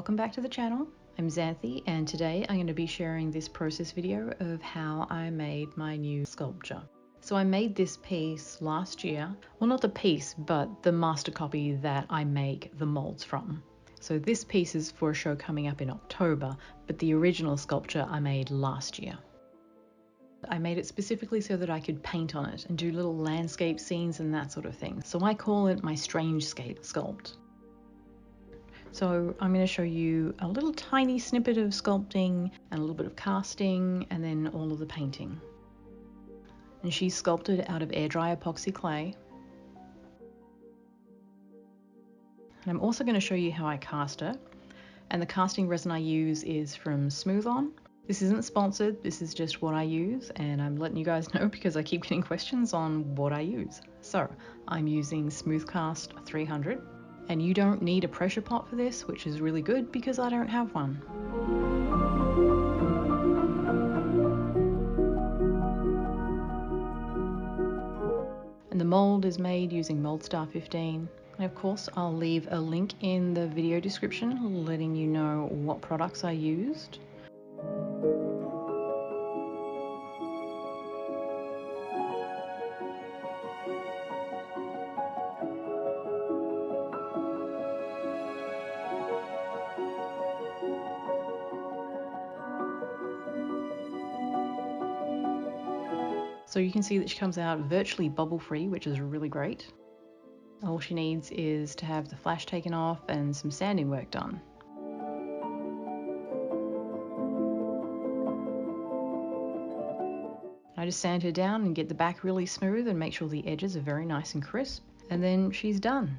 welcome back to the channel. I'm Xhanthi and today I'm going to be sharing this process video of how I made my new sculpture. So I made this piece last year, well not the piece but the master copy that I make the molds from. So this piece is for a show coming up in October, but the original sculpture I made last year. I made it specifically so that I could paint on it and do little landscape scenes and that sort of thing. So I call it my Strangescape sculpt. So I'm going to show you a little tiny snippet of sculpting and a little bit of casting and then all of the painting. And she's sculpted out of air dry epoxy clay. And I'm also going to show you how I cast her. And the casting resin I use is from Smoothcast. This isn't sponsored, this is just what I use, and I'm letting you guys know because I keep getting questions on what I use. So I'm using Smoothcast 300. And you don't need a pressure pot for this, which is really good because I don't have one. And the mold is made using Moldstar 15. And of course, I'll leave a link in the video description letting you know what products I used. So you can see that she comes out virtually bubble free, which is really great. All she needs is to have the flash taken off and some sanding work done. I just sand her down and get the back really smooth and make sure the edges are very nice and crisp, and then she's done.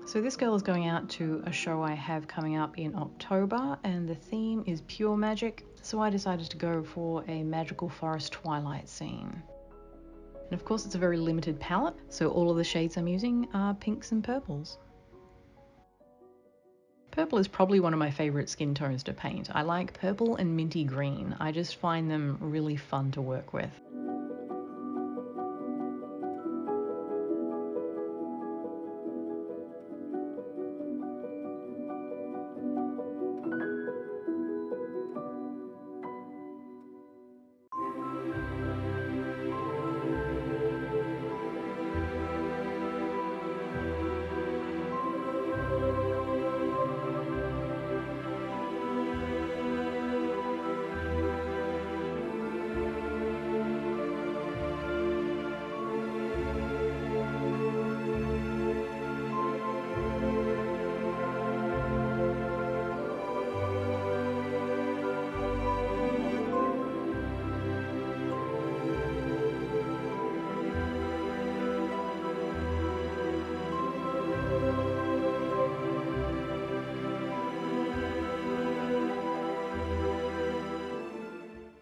So this girl is going out to a show I have coming up in October, and the theme is pure magic, so I decided to go for a magical forest twilight scene. And of course it's a very limited palette, so all of the shades I'm using are pinks and purples. Purple is probably one of my favorite skin tones to paint. I like purple and minty green. I just find them really fun to work with.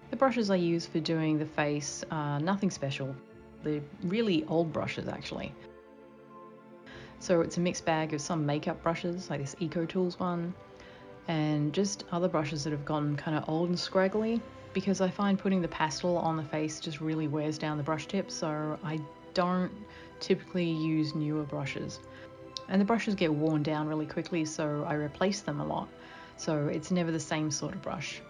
The brushes I use for doing the face are nothing special. They're really old brushes actually. So it's a mixed bag of some makeup brushes, like this Eco Tools one, and just other brushes that have gotten kind of old and scraggly, because I find putting the pastel on the face just really wears down the brush tip, so I don't typically use newer brushes. And the brushes get worn down really quickly, so I replace them a lot. So it's never the same sort of brush.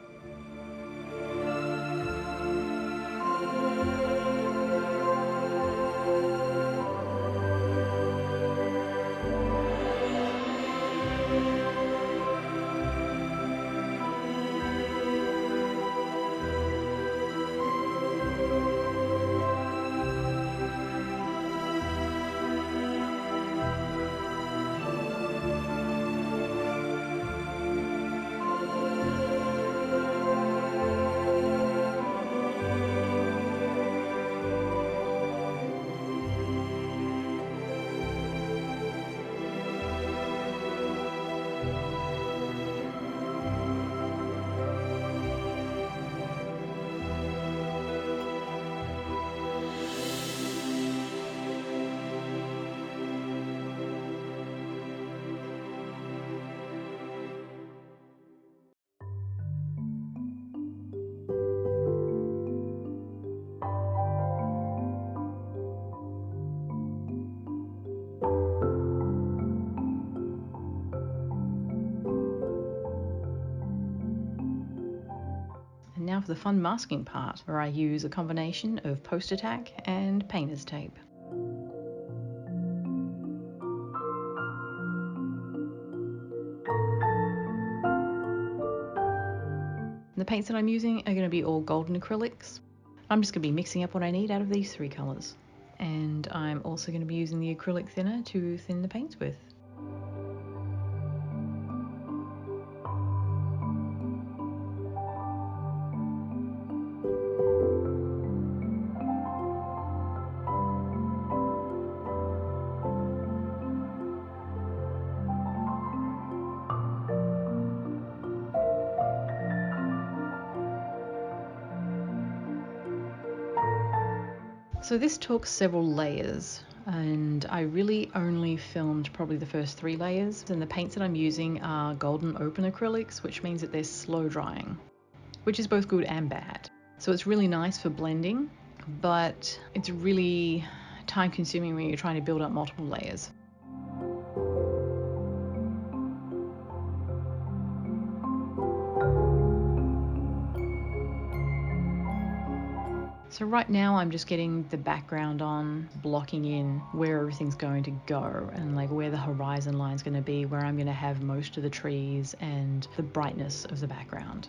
Now for the fun masking part, where I use a combination of poster tack and painter's tape. The paints that I'm using are going to be all golden acrylics. I'm just going to be mixing up what I need out of these three colours. And I'm also going to be using the acrylic thinner to thin the paints with. So this took several layers, and I really only filmed probably the first 3 layers, and the paints that I'm using are golden open acrylics, which means that they're slow drying, which is both good and bad. So it's really nice for blending, but it's really time consuming when you're trying to build up multiple layers. So right now I'm just getting the background on, blocking in where everything's going to go and like where the horizon line's going to be, where I'm going to have most of the trees and the brightness of the background.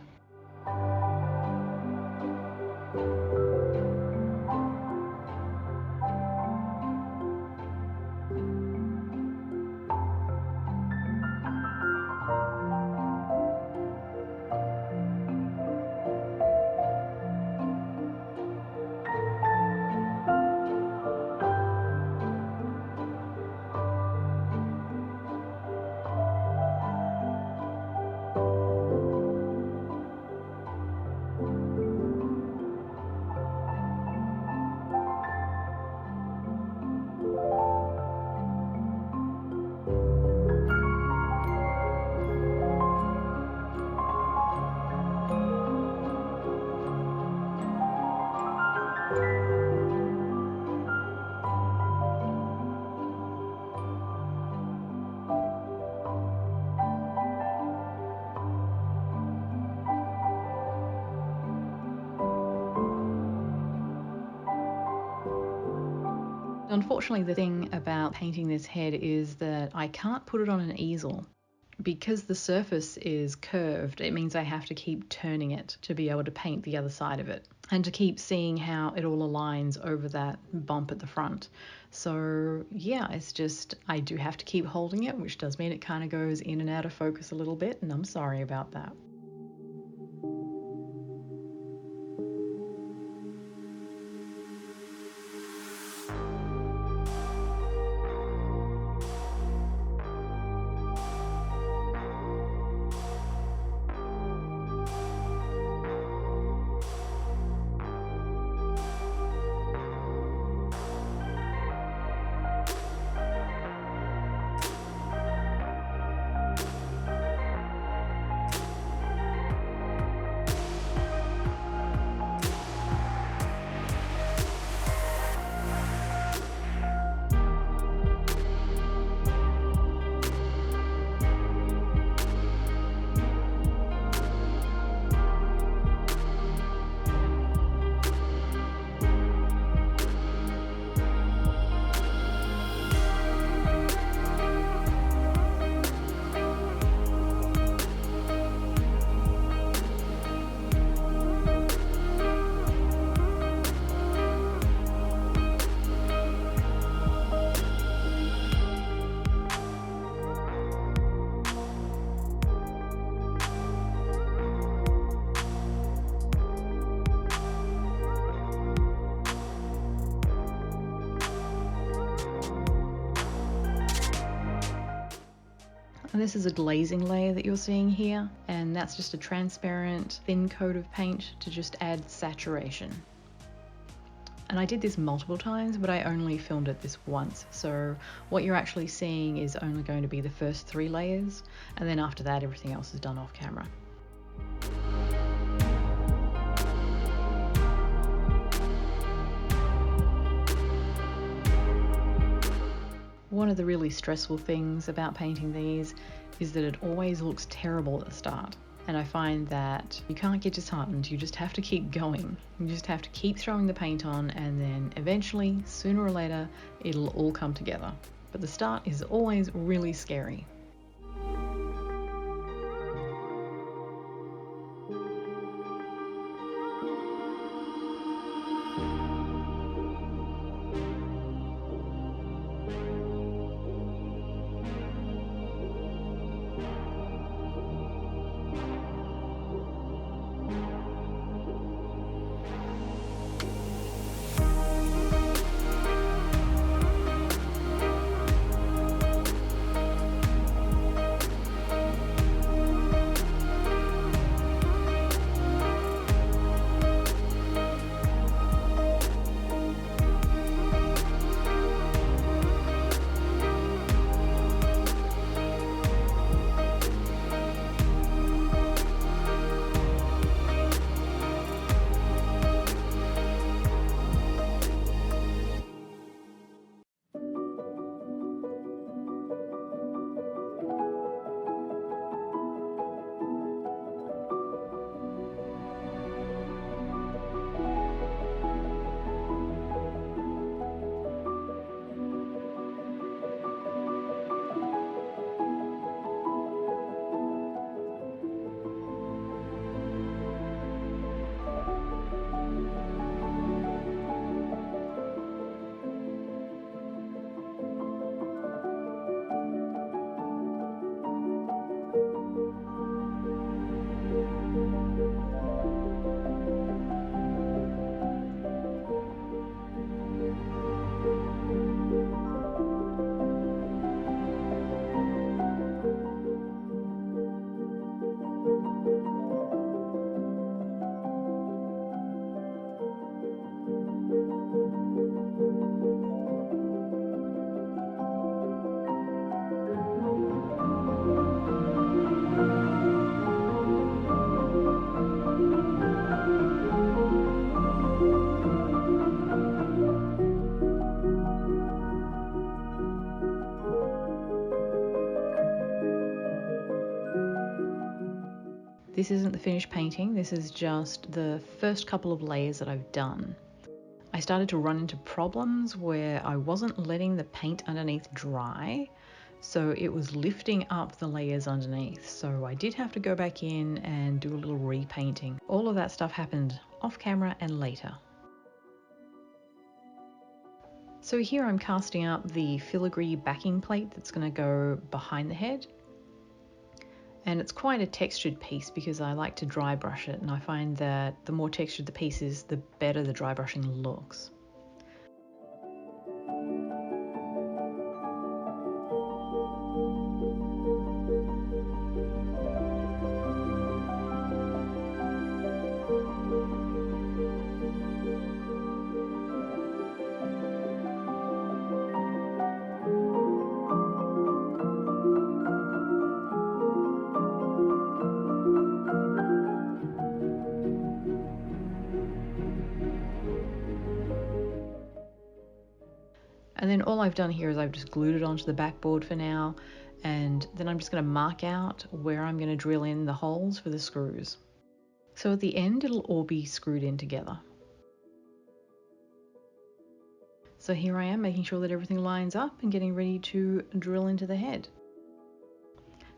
Unfortunately, the thing about painting this head is that I can't put it on an easel. Because the surface is curved, it means I have to keep turning it to be able to paint the other side of it and to keep seeing how it all aligns over that bump at the front. So yeah, it's just, I do have to keep holding it, which does mean it kind of goes in and out of focus a little bit, and I'm sorry about that. And this is a glazing layer that you're seeing here, and that's just a transparent thin coat of paint to just add saturation. And I did this multiple times, but I only filmed it this once, so what you're actually seeing is only going to be the first 3 layers, and then after that everything else is done off camera. One of the really stressful things about painting these is that it always looks terrible at the start. And I find that you can't get disheartened, you just have to keep going. You just have to keep throwing the paint on, and then eventually, sooner or later, it'll all come together. But the start is always really scary. This isn't the finished painting, this is just the first couple of layers that I've done. I started to run into problems where I wasn't letting the paint underneath dry, so it was lifting up the layers underneath. So I did have to go back in and do a little repainting. All of that stuff happened off camera and later. So here I'm casting up the filigree backing plate that's going to go behind the head. And it's quite a textured piece because I like to dry brush it, and I find that the more textured the piece is, the better the dry brushing looks. And then all I've done here is I've just glued it onto the backboard for now, and then I'm just going to mark out where I'm going to drill in the holes for the screws. So at the end it'll all be screwed in together. So here I am making sure that everything lines up and getting ready to drill into the head.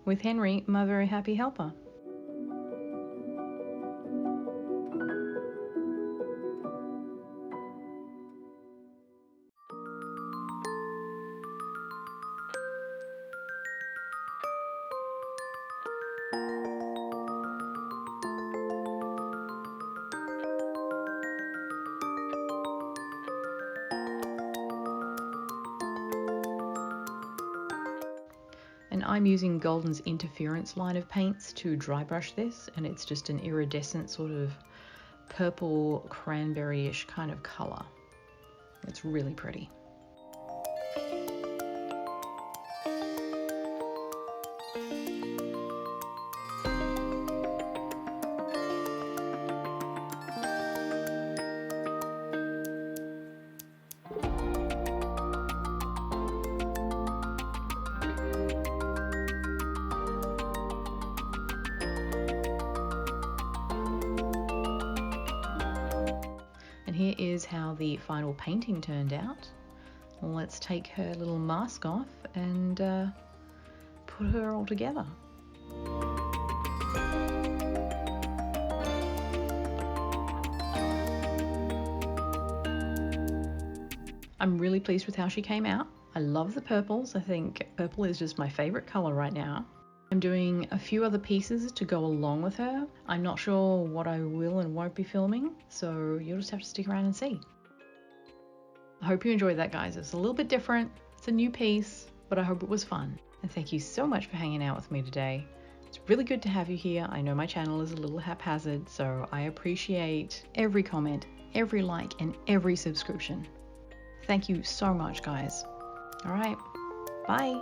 With Henry, my very happy helper. And I'm using Golden's Interference line of paints to dry brush this, and it's just an iridescent sort of purple cranberry-ish kind of colour. It's really pretty. here is how the final painting turned out. Let's take her little mask off and put her all together. I'm really pleased with how she came out. I love the purples. I think purple is just my favorite color right now. I'm doing a few other pieces to go along with her. I'm not sure what I will and won't be filming, so you'll just have to stick around and see. I hope you enjoyed that, guys. It's a little bit different. It's a new piece, but I hope it was fun. And thank you so much for hanging out with me today. It's really good to have you here. I know my channel is a little haphazard, so I appreciate every comment, every like, and every subscription. Thank you so much, guys. All right, bye.